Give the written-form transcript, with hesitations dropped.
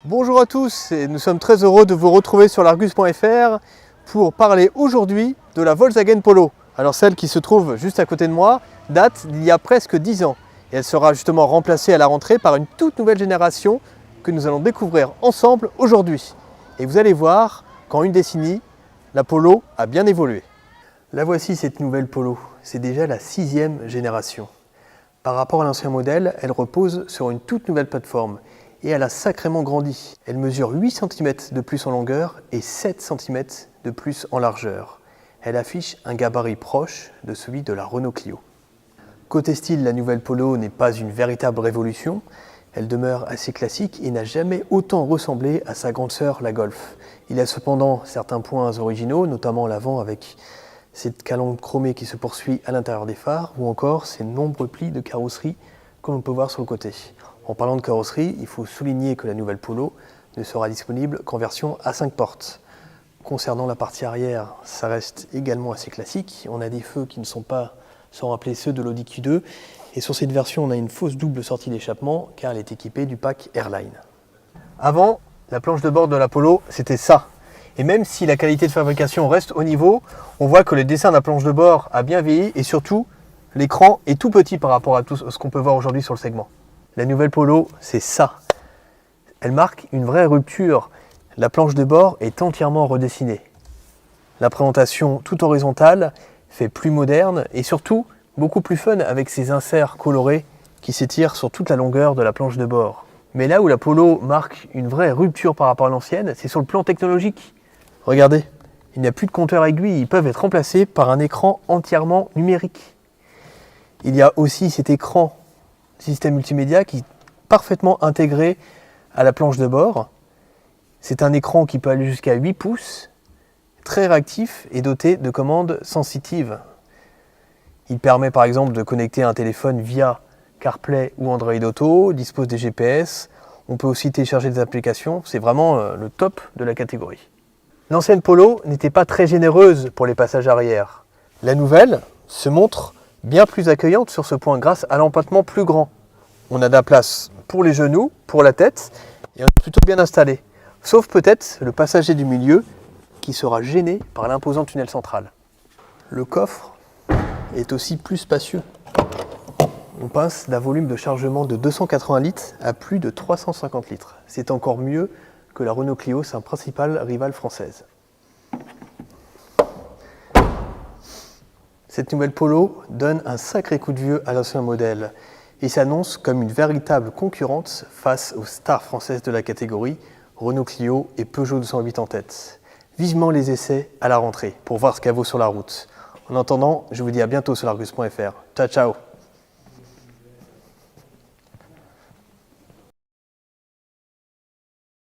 Bonjour à tous, et nous sommes très heureux de vous retrouver sur l'Argus.fr pour parler aujourd'hui de la Volkswagen Polo. Alors celle qui se trouve juste à côté de moi date d'il y a presque 10 ans et elle sera justement remplacée à la rentrée par une toute nouvelle génération que nous allons découvrir ensemble aujourd'hui. Et vous allez voir qu'en une décennie, la Polo a bien évolué. La voici cette nouvelle Polo, c'est déjà la 6e génération. Par rapport à l'ancien modèle, elle repose sur une toute nouvelle plateforme. Et elle a sacrément grandi. Elle mesure 8 cm de plus en longueur et 7 cm de plus en largeur. Elle affiche un gabarit proche de celui de la Renault Clio. Côté style, la nouvelle Polo n'est pas une véritable révolution. Elle demeure assez classique et n'a jamais autant ressemblé à sa grande sœur, la Golf. Il y a cependant certains points originaux, notamment l'avant avec cette calandre chromée qui se poursuit à l'intérieur des phares ou encore ces nombreux plis de carrosserie que l'on peut voir sur le côté. En parlant de carrosserie, il faut souligner que la nouvelle Polo ne sera disponible qu'en version à 5 portes. Concernant la partie arrière, ça reste également assez classique. On a des feux qui ne sont pas, sans rappeler ceux de l'Audi Q2. Et sur cette version, on a une fausse double sortie d'échappement car elle est équipée du pack Airline. Avant, la planche de bord de la Polo, c'était ça. Et même si la qualité de fabrication reste au niveau, on voit que le dessin de la planche de bord a bien vieilli et surtout, l'écran est tout petit par rapport à tout ce qu'on peut voir aujourd'hui sur le segment. La nouvelle Polo, c'est ça. Elle marque une vraie rupture. La planche de bord est entièrement redessinée. La présentation toute horizontale fait plus moderne et surtout beaucoup plus fun avec ses inserts colorés qui s'étirent sur toute la longueur de la planche de bord. Mais là où la Polo marque une vraie rupture par rapport à l'ancienne, c'est sur le plan technologique. Regardez, il n'y a plus de compteurs aiguilles, ils peuvent être remplacés par un écran entièrement numérique. Il y a aussi cet écran système multimédia qui est parfaitement intégré à la planche de bord. C'est un écran qui peut aller jusqu'à 8 pouces, très réactif et doté de commandes sensitives. Il permet par exemple de connecter un téléphone via CarPlay ou Android Auto, dispose des GPS, on peut aussi télécharger des applications, c'est vraiment le top de la catégorie. L'ancienne Polo n'était pas très généreuse pour les passages arrière. La nouvelle se montre bien plus accueillante sur ce point grâce à l'empattement plus grand. On a de la place pour les genoux, pour la tête, et on est plutôt bien installé. Sauf peut-être le passager du milieu qui sera gêné par l'imposant tunnel central. Le coffre est aussi plus spacieux. On passe d'un volume de chargement de 280 litres à plus de 350 litres. C'est encore mieux que la Renault Clio, sa principale rivale française. Cette nouvelle Polo donne un sacré coup de vieux à l'ancien modèle et s'annonce comme une véritable concurrente face aux stars françaises de la catégorie, Renault Clio et Peugeot 208 en tête. Vivement les essais à la rentrée pour voir ce qu'elle vaut sur la route. En attendant, je vous dis à bientôt sur l'Argus.fr. Ciao ciao.